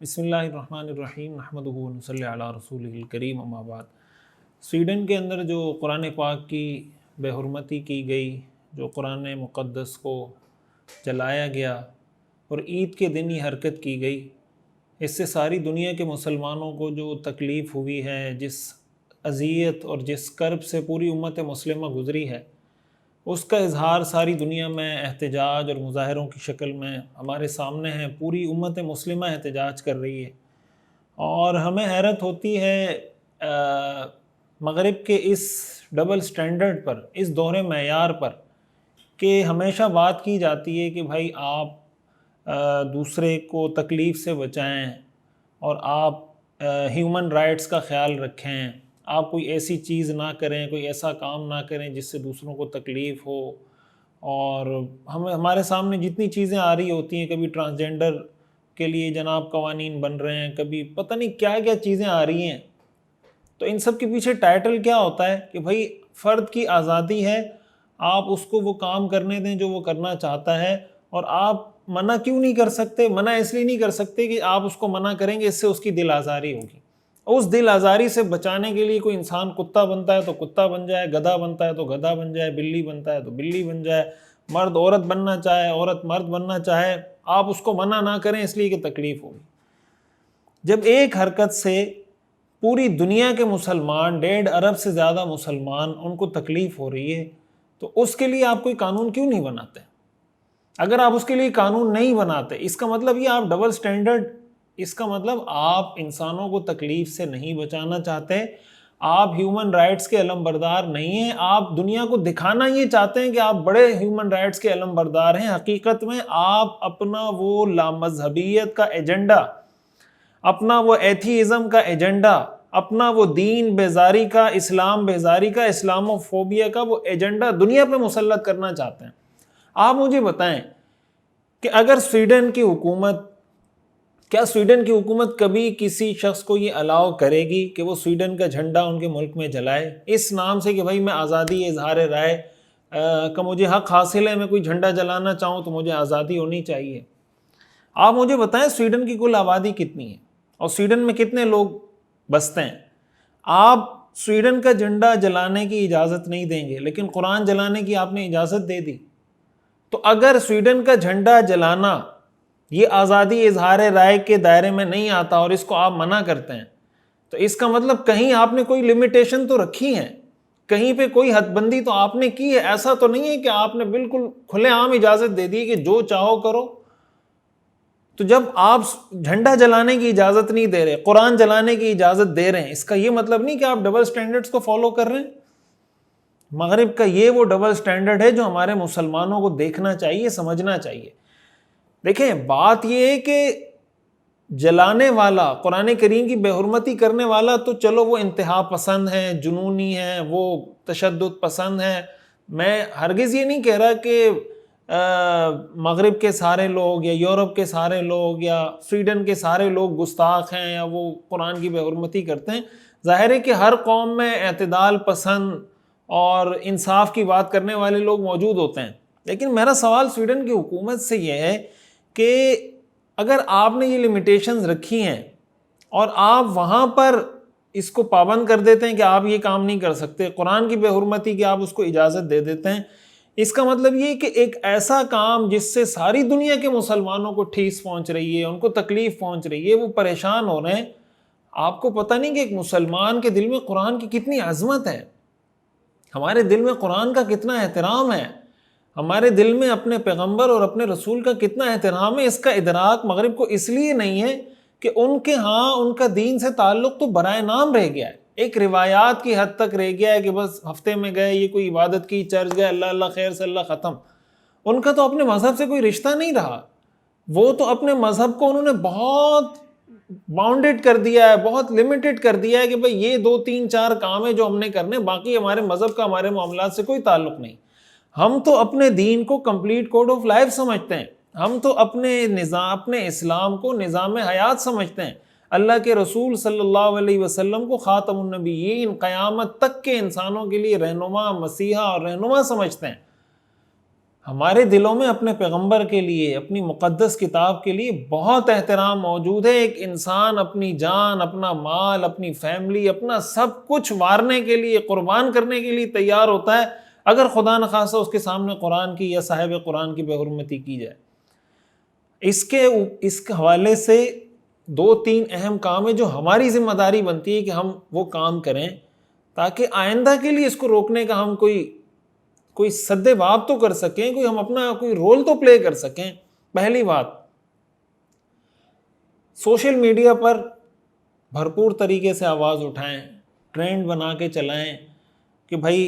بسم اللہ الرحمن الرحیم نحمدہ و نصلی علی رسولہ الکریم اما بعد۔ سویڈن کے اندر جو قرآن پاک کی بے حرمتی کی گئی، جو قرآن مقدس کو جلایا گیا اور عید کے دن ہی حرکت کی گئی، اس سے ساری دنیا کے مسلمانوں کو جو تکلیف ہوئی ہے، جس اذیت اور جس کرب سے پوری امت مسلمہ گزری ہے، اس کا اظہار ساری دنیا میں احتجاج اور مظاہروں کی شکل میں ہمارے سامنے ہے۔ پوری امت مسلمہ احتجاج کر رہی ہے اور ہمیں حیرت ہوتی ہے مغرب کے اس ڈبل سٹینڈرڈ پر، اس دوہرے معیار پر، کہ ہمیشہ بات کی جاتی ہے کہ بھائی آپ دوسرے کو تکلیف سے بچائیں اور آپ ہیومن رائٹس کا خیال رکھیں، آپ کوئی ایسی چیز نہ کریں، کوئی ایسا کام نہ کریں جس سے دوسروں کو تکلیف ہو۔ اور ہمارے سامنے جتنی چیزیں آ رہی ہوتی ہیں، کبھی ٹرانسجنڈر کے لیے جناب قوانین بن رہے ہیں، کبھی پتہ نہیں کیا کیا چیزیں آ رہی ہیں، تو ان سب کے پیچھے ٹائٹل کیا ہوتا ہے کہ بھائی فرد کی آزادی ہے، آپ اس کو وہ کام کرنے دیں جو وہ کرنا چاہتا ہے، اور آپ منع کیوں نہیں کر سکتے؟ منع اس لیے نہیں کر سکتے کہ آپ اس کو منع کریں گے، اس سے اس کی دل آزاری ہوگی۔ اس دل آزاری سے بچانے کے لیے کوئی انسان کتا بنتا ہے تو کتا بن جائے، گدھا بنتا ہے تو گدھا بن جائے، بلی بنتا ہے تو بلی بن جائے، مرد عورت بننا چاہے، عورت مرد بننا چاہے، آپ اس کو منع نہ کریں اس لیے کہ تکلیف ہوگی۔ جب ایک حرکت سے پوری دنیا کے مسلمان، 1.5 ارب سے زیادہ مسلمان، ان کو تکلیف ہو رہی ہے، تو اس کے لیے آپ کوئی قانون کیوں نہیں بناتے؟ اگر آپ اس کے لیے قانون نہیں بناتے، اس کا مطلب یہ آپ ڈبل سٹینڈرڈ، اس کا مطلب آپ انسانوں کو تکلیف سے نہیں بچانا چاہتے، آپ ہیومن رائٹس کے علم بردار نہیں ہیں، آپ دنیا کو دکھانا یہ چاہتے ہیں کہ آپ بڑے ہیومن رائٹس کے علم بردار ہیں۔ حقیقت میں آپ اپنا وہ لامذہبیت کا ایجنڈا، اپنا وہ ایتھیزم کا ایجنڈا، اپنا وہ دین بیزاری کا، اسلام بیزاری کا، اسلاموفوبیا کا وہ ایجنڈا دنیا پہ مسلط کرنا چاہتے ہیں۔ آپ مجھے بتائیں کہ اگر سویڈن کی حکومت، کیا سویڈن کی حکومت کبھی کسی شخص کو یہ الاؤ کرے گی کہ وہ سویڈن کا جھنڈا ان کے ملک میں جلائے اس نام سے کہ بھائی میں آزادی اظہار رائے کا مجھے حق حاصل ہے، میں کوئی جھنڈا جلانا چاہوں تو مجھے آزادی ہونی چاہیے؟ آپ مجھے بتائیں سویڈن کی کل آبادی کتنی ہے اور سویڈن میں کتنے لوگ بستے ہیں؟ آپ سویڈن کا جھنڈا جلانے کی اجازت نہیں دیں گے، لیکن قرآن جلانے کی آپ نے اجازت دے دی۔ تو اگر سویڈن کا جھنڈا جلانا یہ آزادی اظہار رائے کے دائرے میں نہیں آتا اور اس کو آپ منع کرتے ہیں، تو اس کا مطلب کہیں آپ نے کوئی لمیٹیشن تو رکھی ہے، کہیں پہ کوئی حد بندی تو آپ نے کی ہے۔ ایسا تو نہیں ہے کہ آپ نے بالکل کھلے عام اجازت دے دی کہ جو چاہو کرو۔ تو جب آپ جھنڈا جلانے کی اجازت نہیں دے رہے، قرآن جلانے کی اجازت دے رہے ہیں، اس کا یہ مطلب نہیں کہ آپ ڈبل سٹینڈرڈز کو فالو کر رہے ہیں۔ مغرب کا یہ وہ ڈبل سٹینڈرڈ ہے جو ہمارے مسلمانوں کو دیکھنا چاہیے، سمجھنا چاہیے۔ دیکھیں بات یہ ہے کہ جلانے والا، قرآن کریم کی بے حرمتی کرنے والا تو چلو وہ انتہا پسند ہے، جنونی ہے، وہ تشدد پسند ہے۔ میں ہرگز یہ نہیں کہہ رہا کہ مغرب کے سارے لوگ یا یورپ کے سارے لوگ یا سویڈن کے سارے لوگ گستاخ ہیں یا وہ قرآن کی بے حرمتی کرتے ہیں۔ ظاہر ہے کہ ہر قوم میں اعتدال پسند اور انصاف کی بات کرنے والے لوگ موجود ہوتے ہیں، لیکن میرا سوال سویڈن کی حکومت سے یہ ہے کہ اگر آپ نے یہ لیمیٹیشنز رکھی ہیں اور آپ وہاں پر اس کو پابند کر دیتے ہیں کہ آپ یہ کام نہیں کر سکتے، قرآن کی بے حرمتی کی آپ اس کو اجازت دے دیتے ہیں، اس کا مطلب یہ کہ ایک ایسا کام جس سے ساری دنیا کے مسلمانوں کو ٹھیس پہنچ رہی ہے، ان کو تکلیف پہنچ رہی ہے، وہ پریشان ہو رہے ہیں۔ آپ کو پتہ نہیں کہ ایک مسلمان کے دل میں قرآن کی کتنی عظمت ہے، ہمارے دل میں قرآن کا کتنا احترام ہے، ہمارے دل میں اپنے پیغمبر اور اپنے رسول کا کتنا احترام ہے۔ اس کا ادراک مغرب کو اس لیے نہیں ہے کہ ان کے ہاں ان کا دین سے تعلق تو برائے نام رہ گیا ہے، ایک روایات کی حد تک رہ گیا ہے کہ بس ہفتے میں گئے، یہ کوئی عبادت کی، چرچ گئے، اللہ اللہ خیر سے اللہ ختم۔ ان کا تو اپنے مذہب سے کوئی رشتہ نہیں رہا، وہ تو اپنے مذہب کو انہوں نے بہت باؤنڈڈ کر دیا ہے، بہت لمیٹڈ کر دیا ہے کہ بھئی یہ 2 3 4 کام ہیں جو ہم نے کرنے، باقی ہمارے مذہب کا ہمارے معاملات سے کوئی تعلق نہیں۔ ہم تو اپنے دین کو کمپلیٹ کوڈ آف لائف سمجھتے ہیں، ہم تو اپنے نظام، اپنے اسلام کو نظام حیات سمجھتے ہیں، اللہ کے رسول صلی اللہ علیہ وسلم کو خاتم النبیین، قیامت تک کے انسانوں کے لیے رہنما، مسیحا اور رہنما سمجھتے ہیں۔ ہمارے دلوں میں اپنے پیغمبر کے لیے، اپنی مقدس کتاب کے لیے بہت احترام موجود ہے۔ ایک انسان اپنی جان، اپنا مال، اپنی فیملی، اپنا سب کچھ وارنے کے لیے، قربان کرنے کے لیے تیار ہوتا ہے اگر خدا نخواستہ اس کے سامنے قرآن کی یا صاحب قرآن کی بے حرمتی کی جائے۔ اس کے حوالے سے 2-3 اہم کام ہے جو ہماری ذمہ داری بنتی ہے کہ ہم وہ کام کریں تاکہ آئندہ کے لیے اس کو روکنے کا ہم کوئی سد باب تو کر سکیں، ہم اپنا کوئی رول تو پلے کر سکیں۔ پہلی بات، سوشل میڈیا پر بھرپور طریقے سے آواز اٹھائیں، ٹرینڈ بنا کے چلائیں کہ بھائی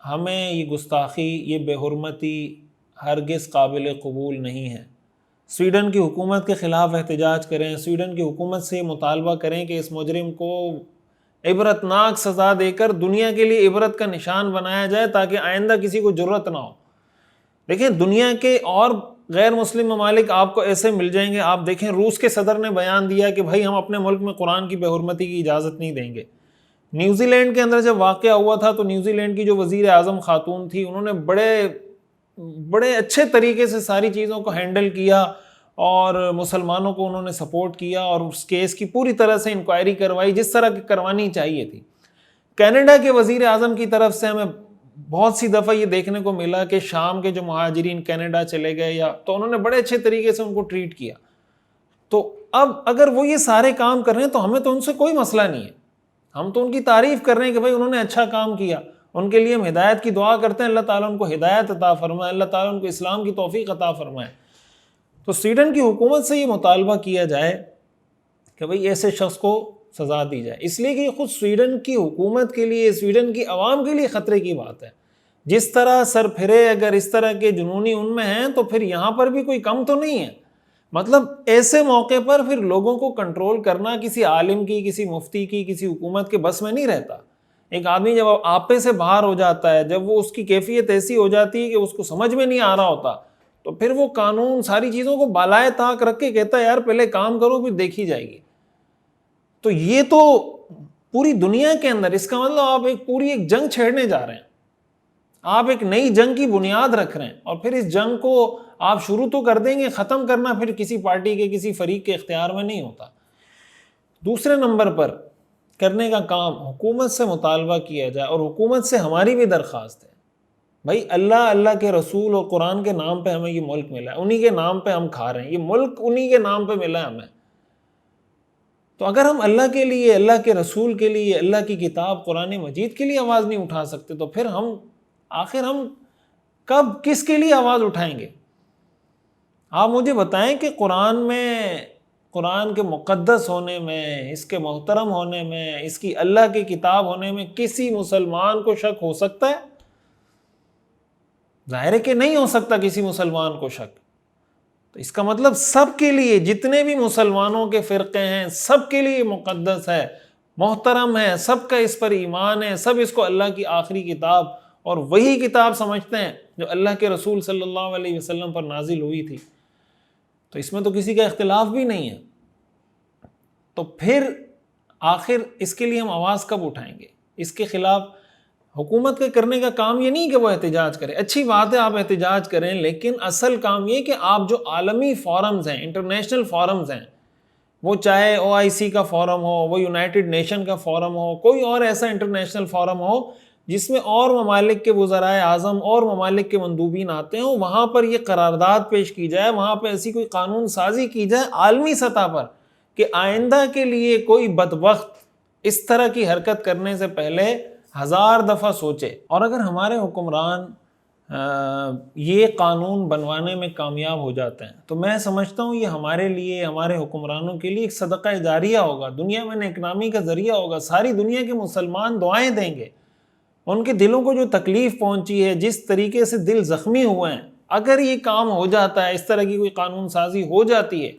ہمیں یہ گستاخی، یہ بے حرمتی ہرگز قابل قبول نہیں ہے۔ سویڈن کی حکومت کے خلاف احتجاج کریں، سویڈن کی حکومت سے مطالبہ کریں کہ اس مجرم کو عبرتناک سزا دے کر دنیا کے لیے عبرت کا نشان بنایا جائے تاکہ آئندہ کسی کو جرأت نہ ہو۔ دیکھیں دنیا کے اور غیر مسلم ممالک آپ کو ایسے مل جائیں گے۔ آپ دیکھیں روس کے صدر نے بیان دیا کہ بھائی ہم اپنے ملک میں قرآن کی بے حرمتی کی اجازت نہیں دیں گے۔ نیوزی لینڈ کے اندر جب واقعہ ہوا تھا تو نیوزی لینڈ کی جو وزیر اعظم خاتون تھی، انہوں نے بڑے اچھے طریقے سے ساری چیزوں کو ہینڈل کیا اور مسلمانوں کو انہوں نے سپورٹ کیا اور اس کیس کی پوری طرح سے انکوائری کروائی جس طرح کی کروانی چاہیے تھی۔ کینیڈا کے وزیر اعظم کی طرف سے ہمیں بہت سی دفعہ یہ دیکھنے کو ملا کہ شام کے جو مہاجرین کینیڈا چلے گئے تو انہوں نے بڑے اچھے طریقے سے ان کو ٹریٹ کیا۔ تو اب اگر وہ یہ سارے کام کر رہے ہیں تو ہمیں تو ان سے کوئی مسئلہ نہیں ہے، ہم تو ان کی تعریف کر رہے ہیں کہ بھائی انہوں نے اچھا کام کیا، ان کے لیے ہم ہدایت کی دعا کرتے ہیں، اللہ تعالیٰ ان کو ہدایت عطا فرمائے، اللہ تعالیٰ ان کو اسلام کی توفیق عطا فرمائے۔ تو سویڈن کی حکومت سے یہ مطالبہ کیا جائے کہ بھئی ایسے شخص کو سزا دی جائے، اس لیے کہ خود سویڈن کی حکومت کے لیے، سویڈن کی عوام کے لیے خطرے کی بات ہے۔ جس طرح سر پھرے اگر اس طرح کے جنونی ان میں ہیں تو پھر یہاں پر بھی کوئی کم تو نہیں ہے۔ مطلب ایسے موقع پر پھر لوگوں کو کنٹرول کرنا کسی عالم کی، کسی مفتی کی، کسی حکومت کے بس میں نہیں رہتا۔ ایک آدمی جب آپے سے باہر ہو جاتا ہے، جب وہ اس کی کیفیت ایسی ہو جاتی ہے کہ اس کو سمجھ میں نہیں آ رہا ہوتا، تو پھر وہ قانون ساری چیزوں کو بالائے طاق رکھ کے کہتا ہے یار پہلے کام کرو پھر دیکھی جائے گی۔ تو یہ تو پوری دنیا کے اندر، اس کا مطلب آپ پوری ایک جنگ چھیڑنے جا رہے ہیں، آپ ایک نئی جنگ کی بنیاد رکھ رہے ہیں، اور پھر اس جنگ کو آپ شروع تو کر دیں گے، ختم کرنا پھر کسی پارٹی کے، کسی فریق کے اختیار میں نہیں ہوتا۔ دوسرے نمبر پر کرنے کا کام حکومت سے مطالبہ کیا جائے، اور حکومت سے ہماری بھی درخواست ہے بھائی اللہ کے رسول اور قرآن کے نام پہ ہمیں یہ ملک ملا ہے، انہی کے نام پہ ہم کھا رہے ہیں، یہ ملک انہی کے نام پہ ملا ہے ہمیں۔ تو اگر ہم اللہ کے لیے، اللہ کے رسول کے لیے، اللہ کی کتاب قرآن مجید کے لیے آواز نہیں اٹھا سکتے تو پھر ہم کب کس کے لیے آواز اٹھائیں گے؟ آپ مجھے بتائیں کہ قرآن کے مقدس ہونے میں، اس کے محترم ہونے میں، اس کی اللہ کی کتاب ہونے میں کسی مسلمان کو شک ہو سکتا ہے؟ ظاہر ہے کہ نہیں ہو سکتا کسی مسلمان کو شک۔ تو اس کا مطلب سب کے لیے، جتنے بھی مسلمانوں کے فرقے ہیں سب کے لیے مقدس ہے، محترم ہے، سب کا اس پر ایمان ہے، سب اس کو اللہ کی آخری کتاب اور وہی کتاب سمجھتے ہیں جو اللہ کے رسول صلی اللہ علیہ وسلم پر نازل ہوئی تھی۔ تو اس میں تو کسی کا اختلاف بھی نہیں ہے۔ تو پھر آخر اس کے لیے ہم آواز کب اٹھائیں گے؟ اس کے خلاف حکومت کے کرنے کا کام یہ نہیں کہ وہ احتجاج کرے، اچھی بات ہے آپ احتجاج کریں، لیکن اصل کام یہ کہ آپ جو عالمی فورمز ہیں، انٹرنیشنل فورمز ہیں، وہ چاہے OIC کا فورم ہو، وہ یونائٹڈ نیشن کا فورم ہو، کوئی اور ایسا انٹرنیشنل فورم ہو جس میں اور ممالک کے وزرائے اعظم اور ممالک کے مندوبین آتے ہیں، وہاں پر یہ قرارداد پیش کی جائے، وہاں پہ ایسی کوئی قانون سازی کی جائے عالمی سطح پر کہ آئندہ کے لیے کوئی بدبخت اس طرح کی حرکت کرنے سے پہلے 1000 دفعہ سوچے۔ اور اگر ہمارے حکمران یہ قانون بنوانے میں کامیاب ہو جاتے ہیں تو میں سمجھتا ہوں یہ ہمارے لیے، ہمارے حکمرانوں کے لیے ایک صدقہ جاریہ ہوگا، دنیا میں اکنامی کا ذریعہ ہوگا، ساری دنیا کے مسلمان دعائیں دیں گے۔ ان کے دلوں کو جو تکلیف پہنچی ہے، جس طریقے سے دل زخمی ہوئے ہیں، اگر یہ کام ہو جاتا ہے، اس طرح کی کوئی قانون سازی ہو جاتی ہے،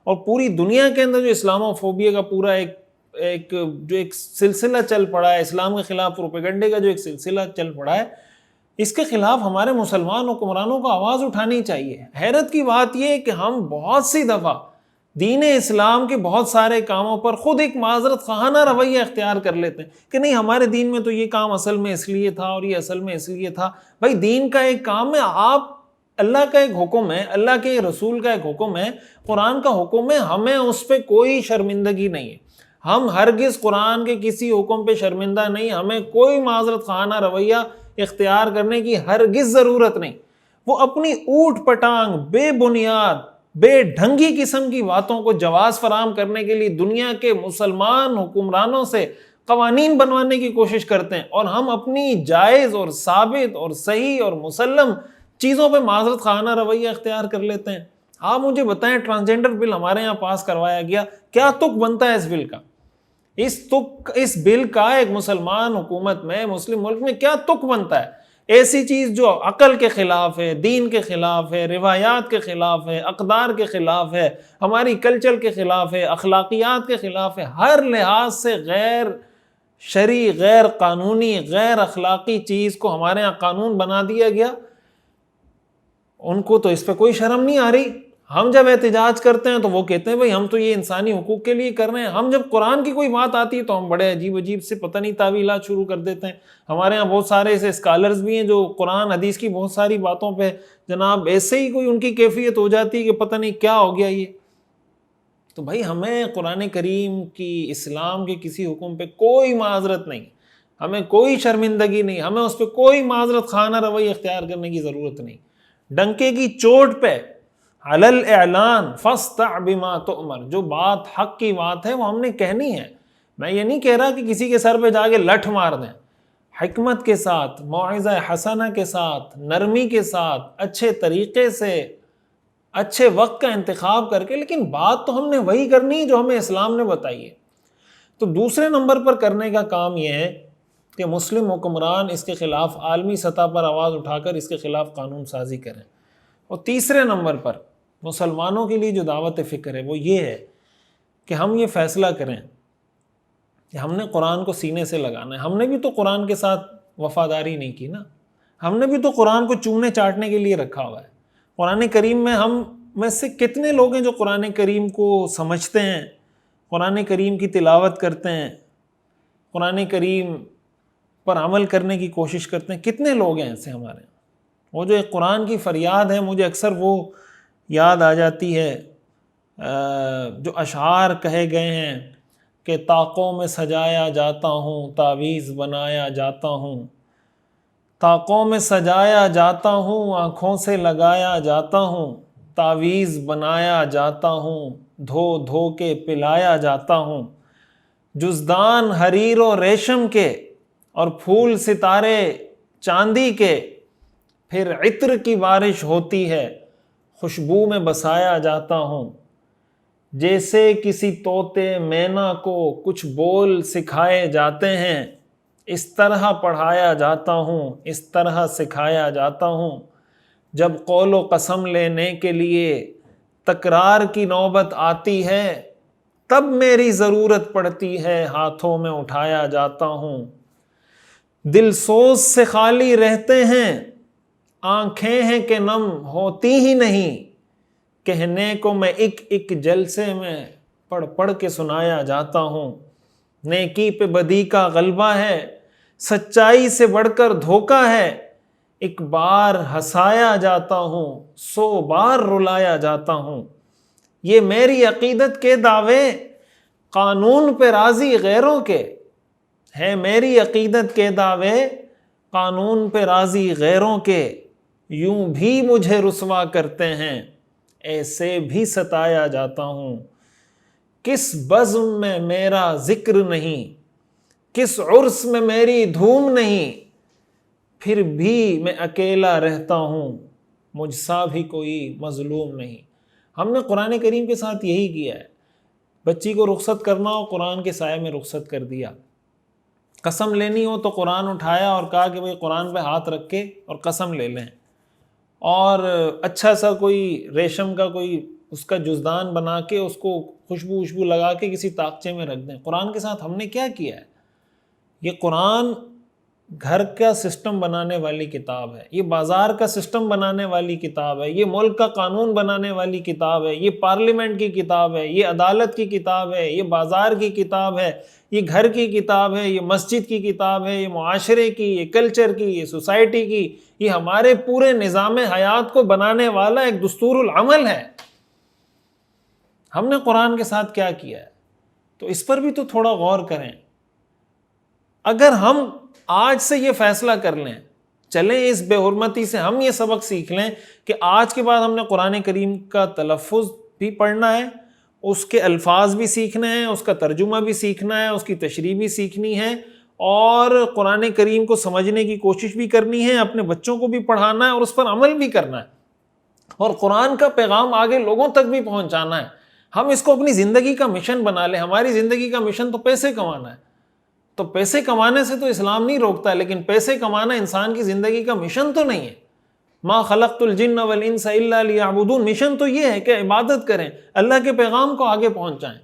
اور پوری دنیا کے اندر جو اسلامو فوبیا کا پورا ایک سلسلہ چل پڑا ہے، اسلام کے خلاف پروپیگنڈے کا جو ایک سلسلہ چل پڑا ہے، اس کے خلاف ہمارے مسلمان حکمرانوں کو آواز اٹھانی چاہیے۔ حیرت کی بات یہ ہے کہ ہم بہت سی دفعہ دین اسلام کے بہت سارے کاموں پر خود ایک معذرت خواہانہ رویہ اختیار کر لیتے ہیں کہ نہیں ہمارے دین میں تو یہ کام اصل میں اس لیے تھا اور یہ اصل میں اس لیے تھا۔ بھائی دین کا ایک کام ہے، آپ اللہ کا ایک حکم ہے، اللہ کے رسول کا ایک حکم ہے، قرآن کا حکم ہے، ہمیں اس پہ کوئی شرمندگی نہیں ہے، ہم ہرگز قرآن کے کسی حکم پہ شرمندہ نہیں، ہمیں کوئی معذرت خانہ رویہ اختیار کرنے کی ہرگز ضرورت نہیں۔ وہ اپنی اوٹ پٹانگ بے بنیاد بے ڈھنگی قسم کی باتوں کو جواز فراہم کرنے کے لیے دنیا کے مسلمان حکمرانوں سے قوانین بنوانے کی کوشش کرتے ہیں، اور ہم اپنی جائز اور ثابت اور صحیح اور مسلم چیزوں پہ معذرت خانہ رویہ اختیار کر لیتے ہیں۔ آپ مجھے بتائیں، ٹرانسجنڈر بل ہمارے یہاں پاس کروایا گیا، کیا تک بنتا ہے اس بل کا؟ اس بل کا ایک مسلمان حکومت میں، مسلم ملک میں کیا تک بنتا ہے؟ ایسی چیز جو عقل کے خلاف ہے، دین کے خلاف ہے، روایات کے خلاف ہے، اقدار کے خلاف ہے، ہماری کلچر کے خلاف ہے، اخلاقیات کے خلاف ہے، ہر لحاظ سے غیر شرعی، غیر قانونی، غیر اخلاقی چیز کو ہمارے یہاں قانون بنا دیا گیا۔ ان کو تو اس پہ کوئی شرم نہیں آ رہی۔ ہم جب احتجاج کرتے ہیں تو وہ کہتے ہیں بھئی ہم تو یہ انسانی حقوق کے لیے کر رہے ہیں، ہم جب قرآن کی کوئی بات آتی ہے تو ہم بڑے عجیب سے پتہ نہیں تعویلات شروع کر دیتے ہیں۔ ہمارے ہاں بہت سارے ایسے اسکالرز بھی ہیں جو قرآن حدیث کی بہت ساری باتوں پہ جناب ایسے ہی کوئی ان کی کیفیت ہو جاتی ہے کہ پتہ نہیں کیا ہو گیا یہ۔ تو بھائی ہمیں قرآن کریم کی، اسلام کے کسی حکم پہ کوئی معذرت نہیں، ہمیں کوئی شرمندگی نہیں، ہمیں اس پہ کوئی معذرت خانہ رویہ اختیار کرنے کی ضرورت نہیں۔ ڈنکے کی چوٹ پہ علی الاعلان فاصدع بما تؤمر، جو بات حق کی بات ہے وہ ہم نے کہنی ہے۔ میں یہ نہیں کہہ رہا کہ کسی کے سر پہ جا کے لٹھ مار دیں، حکمت کے ساتھ، موعظہ حسنہ کے ساتھ، نرمی کے ساتھ، اچھے طریقے سے، اچھے وقت کا انتخاب کر کے، لیکن بات تو ہم نے وہی کرنی ہے جو ہمیں اسلام نے بتائی ہے۔ تو دوسرے نمبر پر کرنے کا کام یہ ہے کہ مسلم حکمران اس کے خلاف عالمی سطح پر آواز اٹھا کر اس کے خلاف قانون سازی کریں۔ اور تیسرے نمبر پر مسلمانوں کے لیے جو دعوت فکر ہے وہ یہ ہے کہ ہم یہ فیصلہ کریں کہ ہم نے قرآن کو سینے سے لگانا ہے۔ ہم نے بھی تو قرآن کے ساتھ وفاداری نہیں کی نا، ہم نے بھی تو قرآن کو چومنے چاٹنے کے لیے رکھا ہوا ہے۔ قرآن کریم میں ہم میں سے کتنے لوگ ہیں جو قرآن کریم کو سمجھتے ہیں، قرآن کریم کی تلاوت کرتے ہیں، قرآن کریم پر عمل کرنے کی کوشش کرتے ہیں؟ کتنے لوگ ہیں ایسے ہمارے؟ وہ جو ایک قرآن کی فریاد ہے، مجھے اکثر وہ یاد آ جاتی ہے جو اشعار کہے گئے ہیں کہ طاقوں میں سجایا جاتا ہوں، تعویذ بنایا جاتا ہوں، طاقوں میں سجایا جاتا ہوں، آنکھوں سے لگایا جاتا ہوں، تعویذ بنایا جاتا ہوں، دھو دھو کے پلایا جاتا ہوں، جزدان حریر و ریشم کے اور پھول ستارے چاندی کے، پھر عطر کی بارش ہوتی ہے، خوشبو میں بسایا جاتا ہوں، جیسے کسی طوطے مینا کو کچھ بول سکھائے جاتے ہیں، اس طرح پڑھایا جاتا ہوں، اس طرح سکھایا جاتا ہوں، جب قول و قسم لینے کے لیے تکرار کی نوبت آتی ہے، تب میری ضرورت پڑتی ہے، ہاتھوں میں اٹھایا جاتا ہوں، دل سوز سے خالی رہتے ہیں، آنکھیں ہیں کہ نم ہوتی ہی نہیں، کہنے کو میں ایک ایک جلسے میں پڑھ پڑھ کے سنایا جاتا ہوں، نیکی پہ بدی کا غلبہ ہے، سچائی سے بڑھ کر دھوکہ ہے، ایک بار ہنسایا جاتا ہوں، 100 بار رلایا جاتا ہوں، یہ میری عقیدت کے دعوے قانون پہ راضی غیروں کے ہیں، میری عقیدت کے دعوے قانون پہ راضی غیروں کے، یوں بھی مجھے رسوا کرتے ہیں، ایسے بھی ستایا جاتا ہوں، کس بزم میں میرا ذکر نہیں، کس عرس میں میری دھوم نہیں، پھر بھی میں اکیلا رہتا ہوں، مجھ سا بھی کوئی مظلوم نہیں۔ ہم نے قرآن کریم کے ساتھ یہی کیا ہے، بچی کو رخصت کرنا ہو قرآن کے سائے میں رخصت کر دیا، قسم لینی ہو تو قرآن اٹھایا اور کہا کہ بھئی قرآن پہ ہاتھ رکھ کے اور قسم لے لیں، اور اچھا سا کوئی ریشم کا کوئی اس کا جزدان بنا کے اس کو خوشبو لگا کے کسی تاقچے میں رکھ دیں۔ قرآن کے ساتھ ہم نے کیا کیا ہے؟ یہ قرآن گھر کا سسٹم بنانے والی کتاب ہے، یہ بازار کا سسٹم بنانے والی کتاب ہے، یہ ملک کا قانون بنانے والی کتاب ہے، یہ پارلیمنٹ کی کتاب ہے، یہ عدالت کی کتاب ہے، یہ بازار کی کتاب ہے، یہ گھر کی کتاب ہے، یہ مسجد کی کتاب ہے، یہ معاشرے کی، یہ کلچر کی، یہ سوسائٹی کی، یہ ہمارے پورے نظام حیات کو بنانے والا ایک دستور العمل ہے۔ ہم نے قرآن کے ساتھ کیا کیا ہے؟ تو اس پر بھی تو تھوڑا غور کریں۔ اگر ہم آج سے یہ فیصلہ کر لیں، چلیں اس بے حرمتی سے ہم یہ سبق سیکھ لیں کہ آج کے بعد ہم نے قرآن کریم کا تلفظ بھی پڑھنا ہے، اس کے الفاظ بھی سیکھنے ہیں، اس کا ترجمہ بھی سیکھنا ہے، اس کی تشریح بھی سیکھنی ہے، اور قرآن کریم کو سمجھنے کی کوشش بھی کرنی ہے، اپنے بچوں کو بھی پڑھانا ہے اور اس پر عمل بھی کرنا ہے، اور قرآن کا پیغام آگے لوگوں تک بھی پہنچانا ہے۔ ہم اس کو اپنی زندگی کا مشن بنا لیں۔ ہماری زندگی کا مشن تو پیسے کمانا ہے، تو پیسے کمانے سے تو اسلام نہیں روکتا، لیکن پیسے کمانا انسان کی زندگی کا مشن تو نہیں ہے۔ ما خلقت الجن والانس الا لیعبدون، مشن تو یہ ہے کہ عبادت کریں، اللہ کے پیغام کو آگے پہنچائیں۔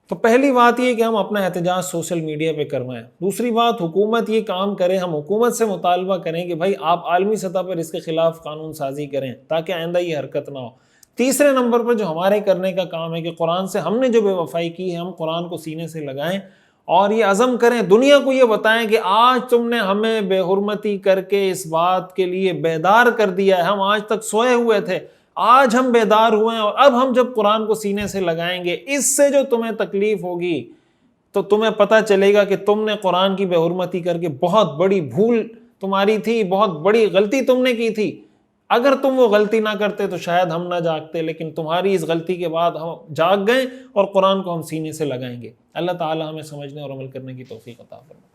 تو پہلی بات یہ کہ ہم اپنا احتجاج سوشل میڈیا پہ کروائیں۔ دوسری بات، حکومت یہ کام کرے، ہم حکومت سے مطالبہ کریں کہ بھائی آپ عالمی سطح پر اس کے خلاف قانون سازی کریں تاکہ آئندہ یہ حرکت نہ ہو۔ تیسرے نمبر پر جو ہمارے کرنے کا کام ہے کہ قرآن سے ہم نے جو بے وفائی کی ہے، ہم قرآن کو سینے سے لگائیں اور یہ عزم کریں، دنیا کو یہ بتائیں کہ آج تم نے ہمیں بے حرمتی کر کے اس بات کے لیے بیدار کر دیا ہے، ہم آج تک سوئے ہوئے تھے، آج ہم بیدار ہوئے ہیں، اور اب ہم جب قرآن کو سینے سے لگائیں گے، اس سے جو تمہیں تکلیف ہوگی تو تمہیں پتہ چلے گا کہ تم نے قرآن کی بے حرمتی کر کے بہت بڑی بھول تمہاری تھی، بہت بڑی غلطی تم نے کی تھی۔ اگر تم وہ غلطی نہ کرتے تو شاید ہم نہ جاگتے، لیکن تمہاری اس غلطی کے بعد ہم جاگ گئے اور قرآن کو ہم سینے سے لگائیں گے۔ اللہ تعالی ہمیں سمجھنے اور عمل کرنے کی توفیق عطا فرمائے۔